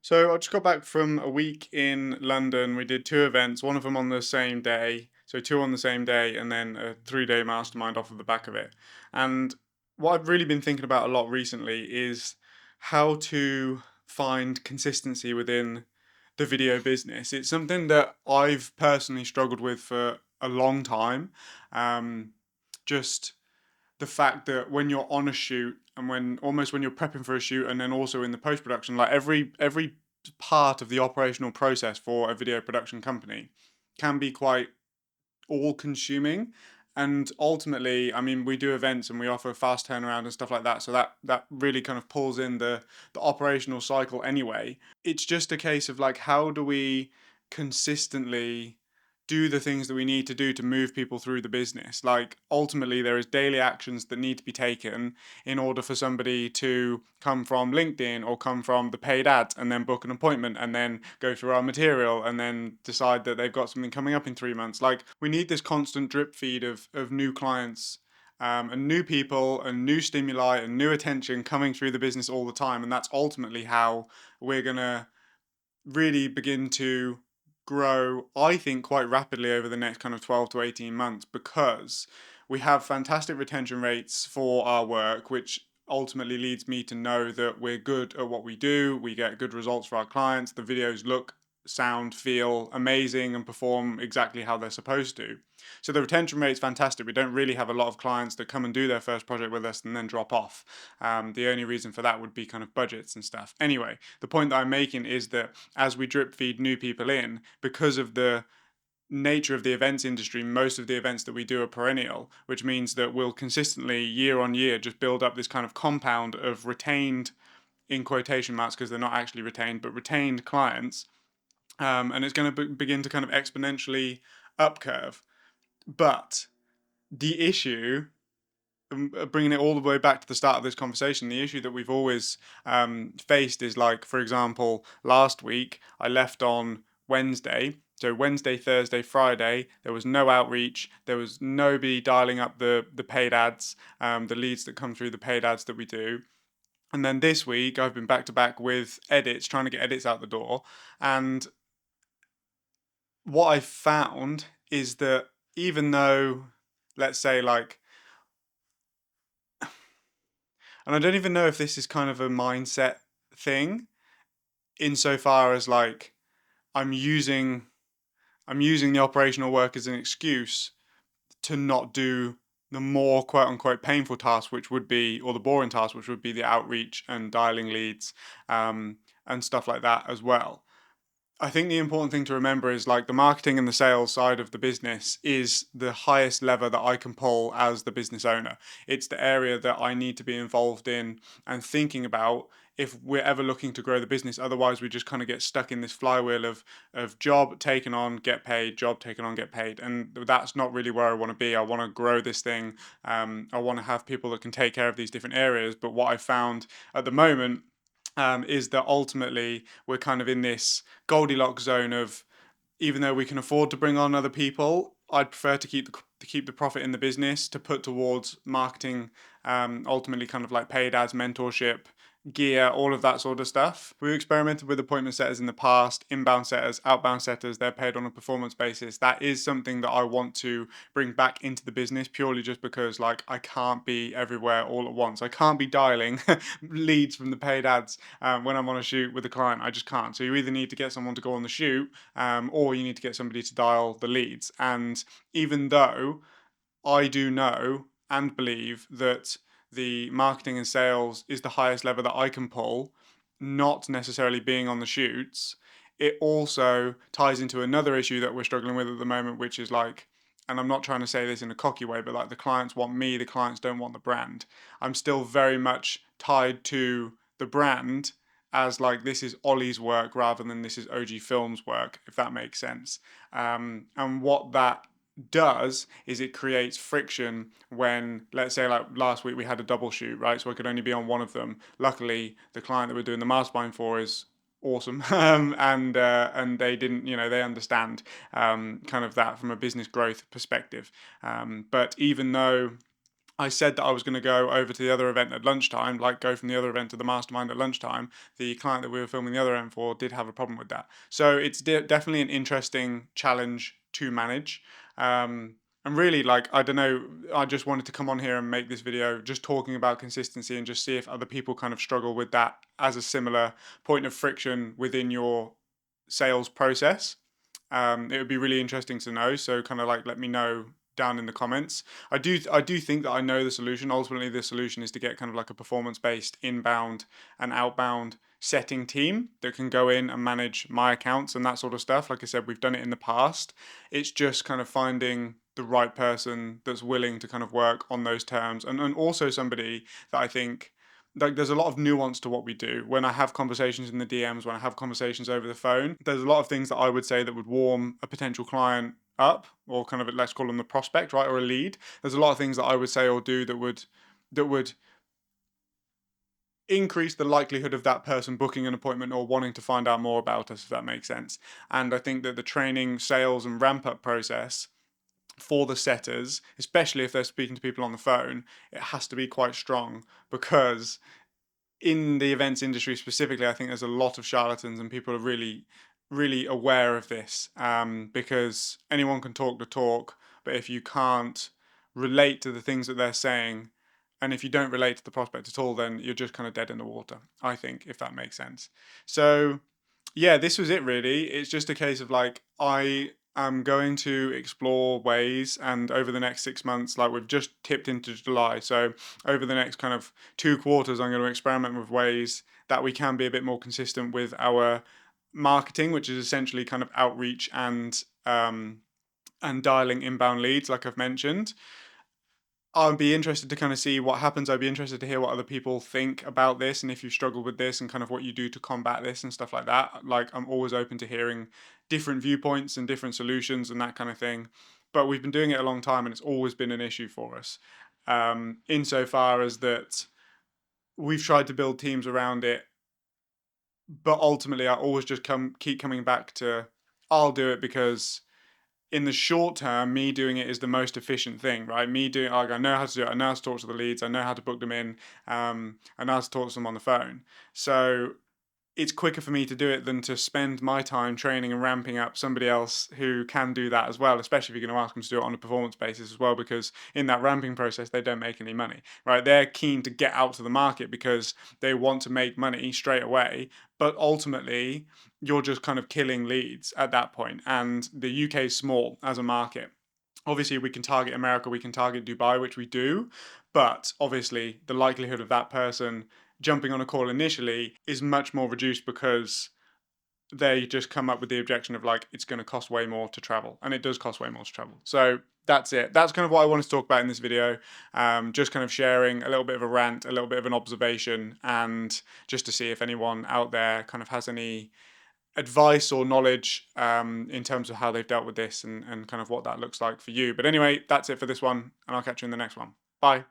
So I just got back from a week in London. We did two events, one of them on the same day. So two on the same day, and then a 3 day mastermind off of the back of it. And what I've really been thinking about a lot recently is how to find consistency within the video business. It's something that I've personally struggled with for a long time. Um, just the fact that when you're on a shoot and when you're prepping for a shoot and then also in the post production, like every part of the operational process for a video production company can be quite all consuming. And ultimately, I mean, we do events and we offer fast turnaround and stuff like that, so that really kind of pulls in the operational cycle anyway. It's just a case of like, how do we consistently do the things that we need to do to move people through the business? Like, ultimately, there is daily actions that need to be taken in order for somebody to come from LinkedIn or come from the paid ads and then book an appointment and then go through our material and then decide that they've got something coming up in 3 months. Like, we need this constant drip feed of new clients, and new people and new stimuli and new attention coming through the business all the time. And that's ultimately how we're going to really begin to grow, I think, quite rapidly over the next kind of 12 to 18 months, because we have fantastic retention rates for our work, which ultimately leads me to know that we're good at what we do. We get good results for our clients. The videos look, sound, feel amazing and perform exactly how they're supposed to. So the retention rate is fantastic. We don't really have a lot of clients that come and do their first project with us and then drop off. The only reason for that would be kind of budgets and stuff. Anyway, the point that I'm making is that as we drip feed new people in, because of the nature of the events industry, most of the events that we do are perennial, which means that we'll consistently, year on year, just build up this kind of compound of retained, in quotation marks, because they're not actually retained, but retained clients. And it's going to begin to kind of exponentially upcurve. But the issue, bringing it all the way back to the start of this conversation, the issue that we've always faced is, like, for example, last week I left on Wednesday. So Wednesday, Thursday, Friday, there was no outreach. There was nobody dialing up the paid ads, the leads that come through the paid ads that we do. And then this week I've been back to back with edits, trying to get edits out the door. And what I found is that even though, let's say, like, and I don't even know if this is kind of a mindset thing, insofar as, like, I'm using I'm using the operational work as an excuse to not do the more quote unquote painful task, which would be, or the boring task, which would be the outreach and dialing leads, and stuff like that as well. I think the important thing to remember is, like, the marketing and the sales side of the business is the highest lever that I can pull as the business owner. It's the area that I need to be involved in and thinking about if we're ever looking to grow the business. Otherwise, we just kind of get stuck in this flywheel of job taken on, get paid, job taken on, get paid. And that's not really where I want to be. I want to grow this thing. I want to have people that can take care of these different areas. But what I found at the moment, is that ultimately we're kind of in this Goldilocks zone of, even though we can afford to bring on other people, I'd prefer to keep the profit in the business to put towards marketing, ultimately kind of like paid ads, mentorship, gear, all of that sort of stuff. We've experimented with appointment setters in the past, inbound setters, outbound setters. They're paid on a performance basis. That is something that I want to bring back into the business, purely just because, like, I can't be everywhere all at once. I can't be dialing leads from the paid ads when I'm on a shoot with a client. I just can't. So you either need to get someone to go on the shoot, or you need to get somebody to dial the leads. And even though I do know and believe that the marketing and sales is the highest lever that I can pull, not necessarily being on the shoots, it also ties into another issue that we're struggling with at the moment, which is, like, and I'm not trying to say this in a cocky way, but, like, the clients want me, the clients don't want the brand. I'm still very much tied to the brand as, like, this is Ollie's work rather than this is OG Films work, if that makes sense. And what that does is it creates friction when, let's say, like last week we had a double shoot, right? So I could only be on one of them. Luckily, the client that we're doing the mastermind for is awesome, and they didn't, they understand, kind of that from a business growth perspective. But even though I said that I was going to go over to the other event at lunchtime, like go from the other event to the mastermind at lunchtime. The client that we were filming the other event for did have a problem with that. So it's definitely an interesting challenge to manage. And really, like, I don't know, I just wanted to come on here and make this video just talking about consistency and just see if other people kind of struggle with that as a similar point of friction within your sales process. It would be really interesting to know. So kind of like let me know down in the comments. I do think that I know the solution. Ultimately, the solution is to get kind of like a performance based inbound and outbound setting team that can go in and manage my accounts and that sort of stuff. Like I said, we've done it in the past. It's just kind of finding the right person that's willing to kind of work on those terms, and also somebody that I think, like, there's a lot of nuance to what we do. When I have conversations in the DMs, when I have conversations over the phone, there's a lot of things that I would say that would warm a potential client up, or kind of, let's call them the prospect, right, or a lead. There's a lot of things that I would say or do that would increase the likelihood of that person booking an appointment or wanting to find out more about us, if that makes sense. And I think that the training, sales, and ramp up process for the setters, especially if they're speaking to people on the phone, it has to be quite strong, because in the events industry specifically, I think there's a lot of charlatans, and people are really, really aware of this, because anyone can talk the talk, but if you can't relate to the things that they're saying, and if you don't relate to the prospect at all, then you're just kind of dead in the water, I think, if that makes sense. So yeah, this was it really. It's just a case of like, I am going to explore ways, and over the next 6 months, like we've just tipped into July, so over the next kind of 2 quarters, I'm going to experiment with ways that we can be a bit more consistent with our marketing, which is essentially kind of outreach and dialing inbound leads, like I've mentioned. I'd be interested to kind of see what happens. I'd be interested to hear what other people think about this, and if you struggle with this and kind of what you do to combat this and stuff like that. Like, I'm always open to hearing different viewpoints and different solutions and that kind of thing. But we've been doing it a long time, and it's always been an issue for us. Insofar as that we've tried to build teams around it, but ultimately I always just keep coming back to, I'll do it because in the short term, me doing it is the most efficient thing, right? Me doing, like, I know how to do it. I know how to talk to the leads. I know how to book them in. I know how to talk to them on the phone. So it's quicker for me to do it than to spend my time training and ramping up somebody else who can do that as well, especially if you're going to ask them to do it on a performance basis as well, because in that ramping process, they don't make any money, right? They're keen to get out to the market because they want to make money straight away. But ultimately, you're just kind of killing leads at that point. And the UK is small as a market. Obviously, we can target America, we can target Dubai, which we do, but obviously the likelihood of that person jumping on a call initially is much more reduced, because they just come up with the objection of like, it's going to cost way more to travel, and it does cost way more to travel. So that's it. That's kind of what I wanted to talk about in this video. Just kind of sharing a little bit of a rant, a little bit of an observation, and just to see if anyone out there kind of has any advice or knowledge in terms of how they've dealt with this, and kind of what that looks like for you. But anyway, that's it for this one, and I'll catch you in the next one. Bye.